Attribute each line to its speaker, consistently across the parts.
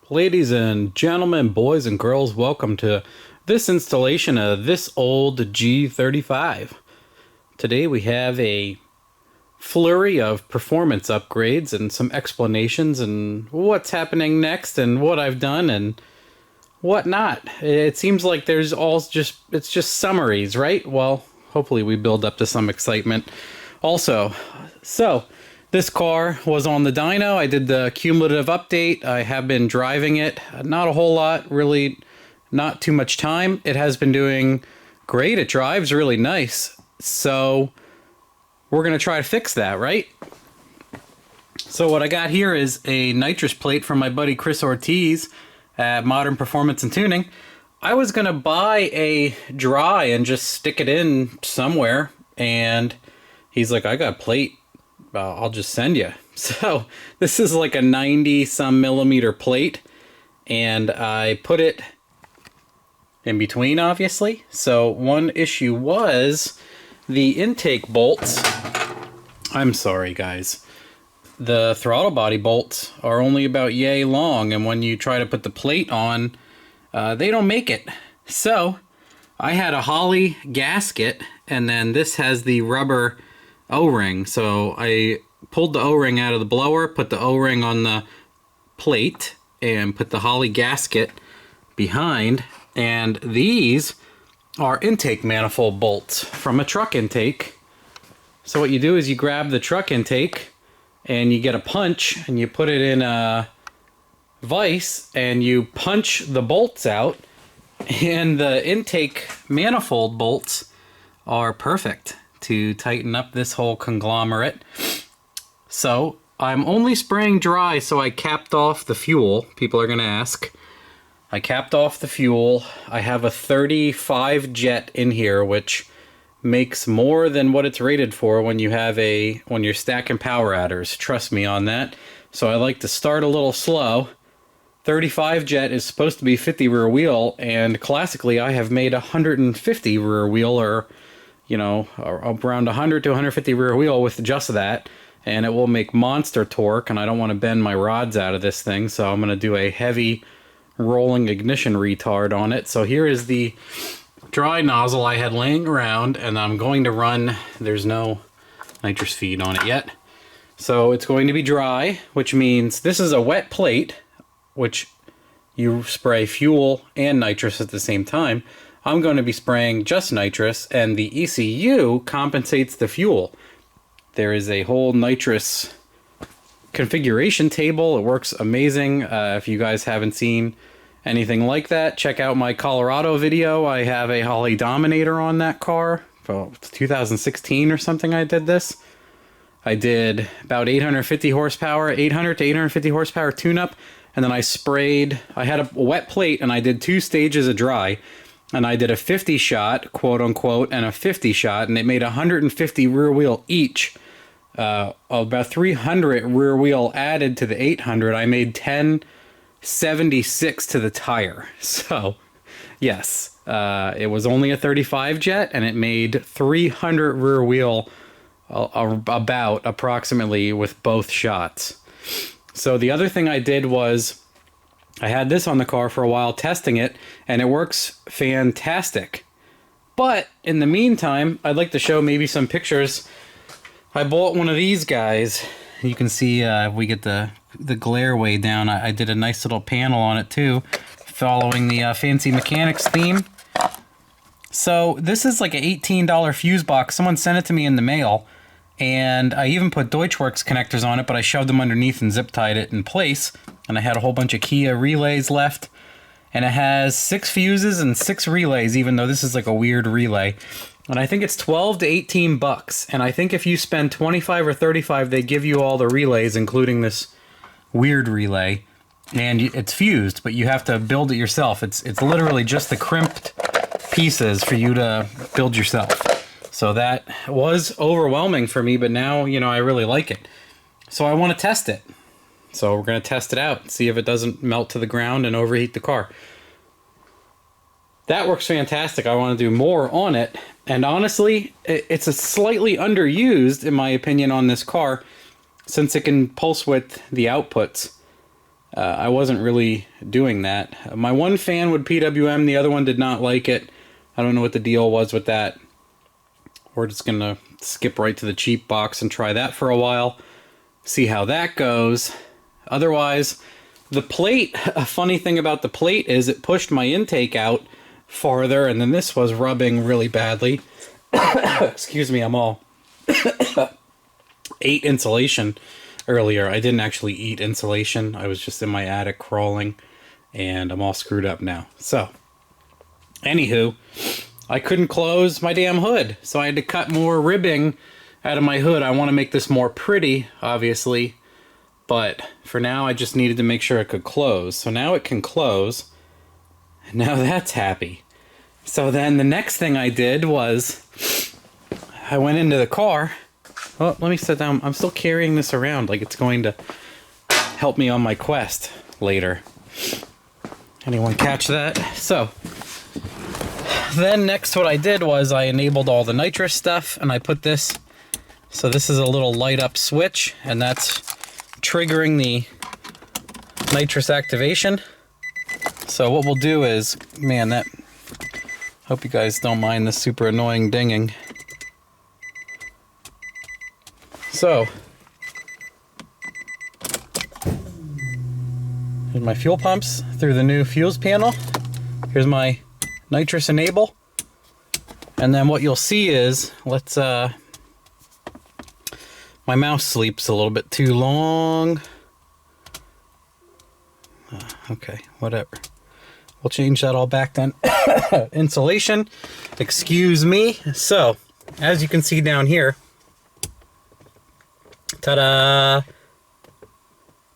Speaker 1: Ladies and gentlemen, boys and girls, welcome to this installation of this old G35. Today we have a flurry of performance upgrades and some explanations and what's happening next and what I've done and whatnot. It seems like there's it's just summaries, right? Well, hopefully we build up to some excitement also. So, this car was on the dyno. I did the cumulative update. I have been driving it. Not a whole lot, really not too much time. It has been doing great. It drives really nice. So we're going to try to fix that, right? So what I got here is a nitrous plate from my buddy Chris Ortiz at Modern Performance and Tuning. I was going to buy a dry and just stick it in somewhere. And he's like, I got a plate. I'll just send you. So this is like a 90 some millimeter plate, and I put it in between, obviously. So one issue was the intake bolts. I'm sorry, guys. The throttle body bolts are only about yay long, and when you try to put the plate on, they don't make it. So I had a holley gasket, and then this has the rubber O-ring. So I pulled the O-ring out of the blower, put the O-ring on the plate, and put the holley gasket behind. And these are intake manifold bolts from a truck intake. So what you do is you grab the truck intake and you get a punch and you put it in a vise and you punch the bolts out, and the intake manifold bolts are perfect to tighten up this whole conglomerate. So I'm only spraying dry, so I capped off the fuel. People are going to ask. I capped off the fuel. I have a 35 jet in here, which makes more than what it's rated for when you're stacking power adders. Trust me on that. So I like to start a little slow. 35 jet is supposed to be 50 rear wheel, and classically I have made 150 rear wheel, or around 100 to 150 rear wheel with just that, and it will make monster torque, and I don't want to bend my rods out of this thing, so I'm going to do a heavy rolling ignition retard on it. So here is the dry nozzle I had laying around, and I'm going to run, there's no nitrous feed on it yet, so it's going to be dry, which means this is a wet plate, which you spray fuel and nitrous at the same time. I'm going to be spraying just nitrous, and the ECU compensates the fuel. There is a whole nitrous configuration table. It works amazing. If you guys haven't seen anything like that, check out my Colorado video. I have a Holley Dominator on that car. Well, 2016 or something I did this. I did about 850 horsepower, 800 to 850 horsepower tune-up, and then I had a wet plate, and I did 2 stages of dry. And I did a 50 shot, quote unquote, and a 50 shot, and it made 150 rear wheel each. About 300 rear wheel added to the 800. I made 1076 to the tire. So, yes, it was only a 35 jet, and it made 300 rear wheel approximately with both shots. So the other thing I did was, I had this on the car for a while testing it, and it works fantastic. But in the meantime, I'd like to show maybe some pictures. I bought one of these guys. You can see if we get the glare way down, I did a nice little panel on it too, following the Fancy Mechanics theme. So this is like an $18 fuse box. Someone sent it to me in the mail, and I even put Deutschwerks connectors on it, but I shoved them underneath and zip tied it in place. And I had a whole bunch of Kia relays left. And it has 6 fuses and 6 relays, even though this is like a weird relay. And I think it's 12 to 18 bucks. And I think if you spend 25 or 35, they give you all the relays, including this weird relay. And it's fused, but you have to build it yourself. It's literally just the crimped pieces for you to build yourself. So that was overwhelming for me, but now, I really like it. So I want to test it. So we're going to test it out, see if it doesn't melt to the ground and overheat the car. That works fantastic. I want to do more on it. And honestly, it's a slightly underused, in my opinion, on this car, since it can pulse width the outputs. I wasn't really doing that. My one fan would PWM, the other one did not like it. I don't know what the deal was with that. We're just going to skip right to the cheap box and try that for a while. See how that goes. Otherwise, the plate, a funny thing about the plate is it pushed my intake out farther, and then this was rubbing really badly. Excuse me, I'm all ate insulation earlier. I didn't actually eat insulation. I was just in my attic crawling, and I'm all screwed up now. So, anywho, I couldn't close my damn hood, so I had to cut more ribbing out of my hood. I want to make this more pretty, obviously, but for now I just needed to make sure it could close. So now it can close, and now that's happy. So then the next thing I did was I went into the car. Oh, let me sit down. I'm still carrying this around like it's going to help me on my quest later. Anyone catch that? So then next what I did was I enabled all the nitrous stuff, and I put this. So this is a little light up switch, and that's triggering the nitrous activation. So what we'll do is, man, that, hope you guys don't mind the super annoying dinging. So, here's my fuel pumps through the new fuels panel. Here's my nitrous enable. And then what you'll see is, let's, my mouse sleeps a little bit too long. Okay, whatever. We'll change that all back then. Insulation, excuse me. So, as you can see down here, ta-da!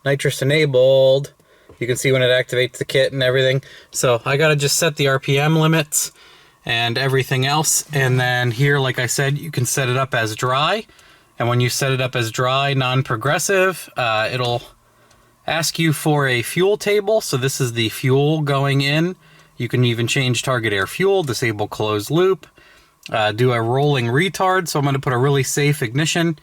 Speaker 1: Nitrous enabled. You can see when it activates the kit and everything. So I gotta just set the RPM limits and everything else. And then here, like I said, you can set it up as dry. And when you set it up as dry, non-progressive, it'll ask you for a fuel table. So this is the fuel going in. You can even change target air fuel, disable closed loop, do a rolling retard. So I'm gonna put a really safe ignition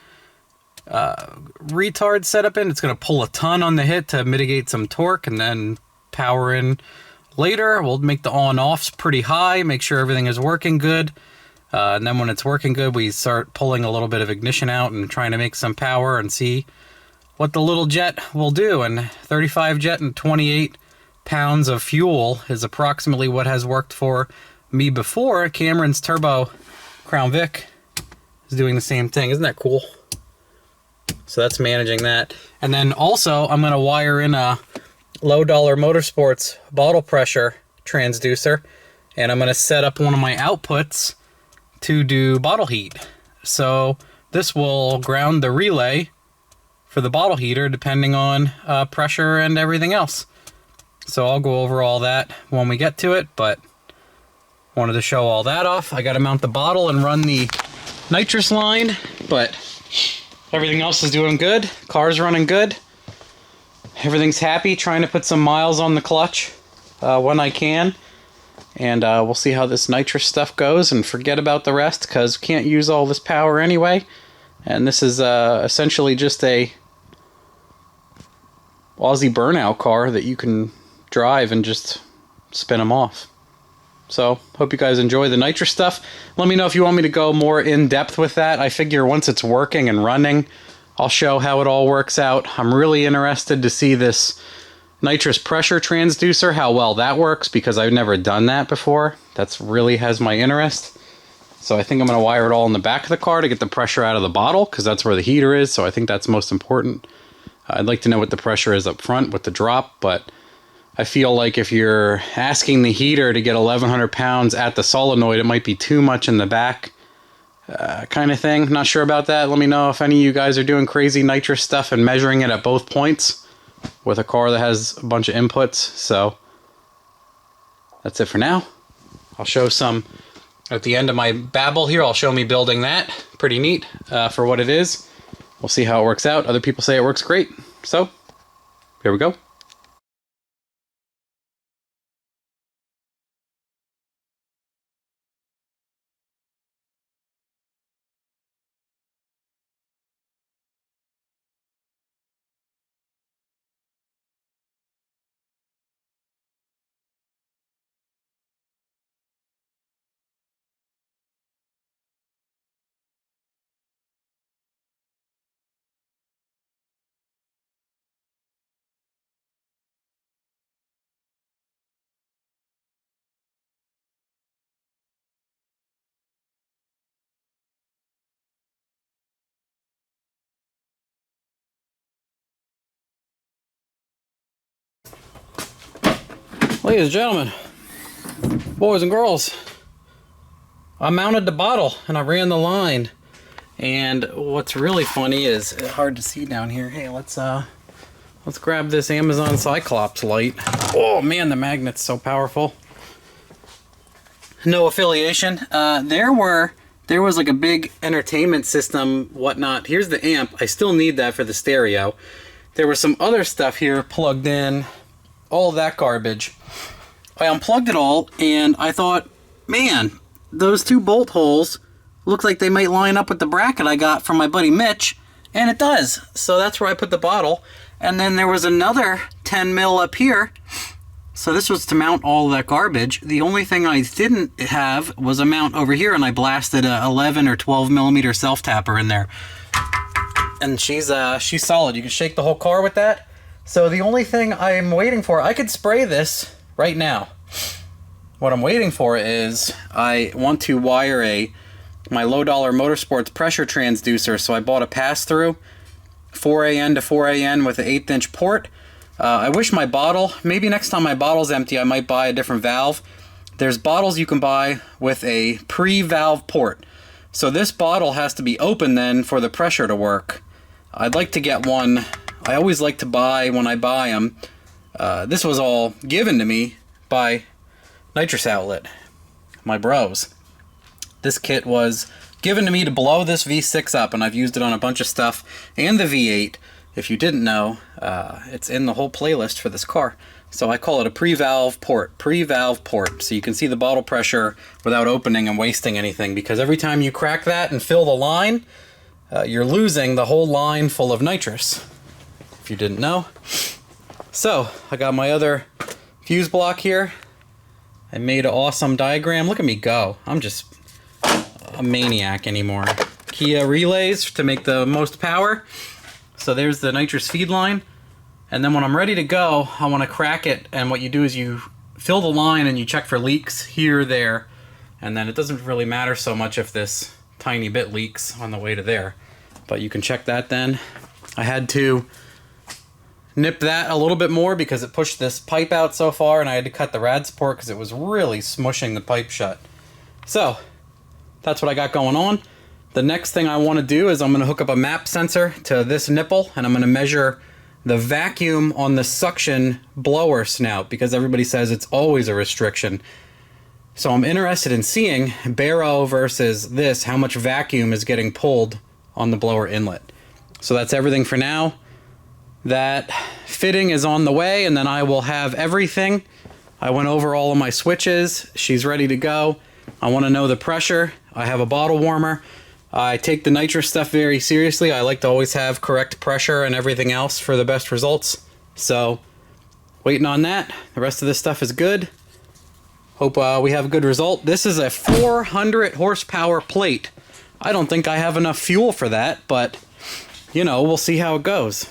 Speaker 1: retard setup in. It's going to pull a ton on the hit to mitigate some torque, and then power in later. We'll make the on offs pretty high, make sure everything is working good, and then when it's working good, we start pulling a little bit of ignition out and trying to make some power and see what the little jet will do. And 35 jet and 28 pounds of fuel is approximately what has worked for me before. Cameron's turbo Crown Vic is doing the same thing. Isn't that cool? So that's managing that. And then also I'm going to wire in a Low Dollar Motorsports bottle pressure transducer, and I'm going to set up one of my outputs to do bottle heat. So this will ground the relay for the bottle heater depending on pressure and everything else. So I'll go over all that when we get to it, but wanted to show all that off. I got to mount the bottle and run the nitrous line, but everything else is doing good. Car's running good. Everything's happy. Trying to put some miles on the clutch when I can. And we'll see how this nitrous stuff goes and forget about the rest, because we can't use all this power anyway. And this is essentially just a Aussie burnout car that you can drive and just spin them off. So, hope you guys enjoy the nitrous stuff. Let me know if you want me to go more in depth with that. I figure once it's working and running, I'll show how it all works out. I'm really interested to see this nitrous pressure transducer, how well that works, because I've never done that before. That's really has my interest. So I think I'm going to wire it all in the back of the car to get the pressure out of the bottle, because that's where the heater is, so I think that's most important. I'd like to know what the pressure is up front with the drop, but I feel like if you're asking the heater to get 1,100 pounds at the solenoid, it might be too much in the back kind of thing. Not sure about that. Let me know if any of you guys are doing crazy nitrous stuff and measuring it at both points with a car that has a bunch of inputs. So that's it for now. I'll show some at the end of my babble here. I'll show me building that. Pretty neat for what it is. We'll see how it works out. Other people say it works great. So here we go. Ladies and gentlemen, boys and girls, I mounted the bottle and I ran the line. And what's really funny is, hard to see down here. Hey, let's grab this Amazon Cyclops light. Oh man, the magnet's so powerful. No affiliation. There was like a big entertainment system, whatnot. Here's the amp. I still need that for the stereo. There was some other stuff here plugged in. All that garbage. I unplugged it all and I thought, man, those two bolt holes look like they might line up with the bracket I got from my buddy Mitch, and it does. So that's where I put the bottle. And then there was another 10 mil up here. So this was to mount all that garbage. The only thing I didn't have was a mount over here, and I blasted a 11 or 12 millimeter self tapper in there. And she's solid. You can shake the whole car with that. So the only thing I'm waiting for, I could spray this right now. What I'm waiting for is I want to wire my low dollar Motorsports pressure transducer. So I bought a pass-through 4AN to 4AN with an 1/8 inch port. I wish my bottle, maybe next time my bottle's empty I might buy a different valve. There's bottles you can buy with a pre-valve port. So this bottle has to be open then for the pressure to work. I'd like to get one. I always like to buy when I buy them. This was all given to me by Nitrous Outlet, my bros. This kit was given to me to blow this V6 up, and I've used it on a bunch of stuff, and the V8. If you didn't know, it's in the whole playlist for this car. So I call it a pre-valve port, so you can see the bottle pressure without opening and wasting anything, because every time you crack that and fill the line, you're losing the whole line full of nitrous, if you didn't know. So I got my other fuse block here. I made an awesome diagram. Look at me go. I'm just a maniac anymore. Kia relays to make the most power. So there's the nitrous feed line. And then when I'm ready to go, I want to crack it. And what you do is you fill the line and you check for leaks here, there. And then it doesn't really matter so much if this tiny bit leaks on the way to there. But you can check that then. I had to nip that a little bit more because it pushed this pipe out so far, and I had to cut the rad support because it was really smushing the pipe shut. So that's what I got going on. The next thing I want to do is I'm going to hook up a map sensor to this nipple, and I'm going to measure the vacuum on the suction blower snout, because everybody says it's always a restriction. So I'm interested in seeing Barrow versus this, how much vacuum is getting pulled on the blower inlet. So that's everything for now. That fitting is on the way, and then I will have everything. I went over all of my switches. She's ready to go. I want to know the pressure. I have a bottle warmer. I take the nitrous stuff very seriously. I like to always have correct pressure and everything else for the best results. So, waiting on that. The rest of this stuff is good. Hope we have a good result. This is a 400 horsepower plate. I don't think I have enough fuel for that, but, you know, we'll see how it goes.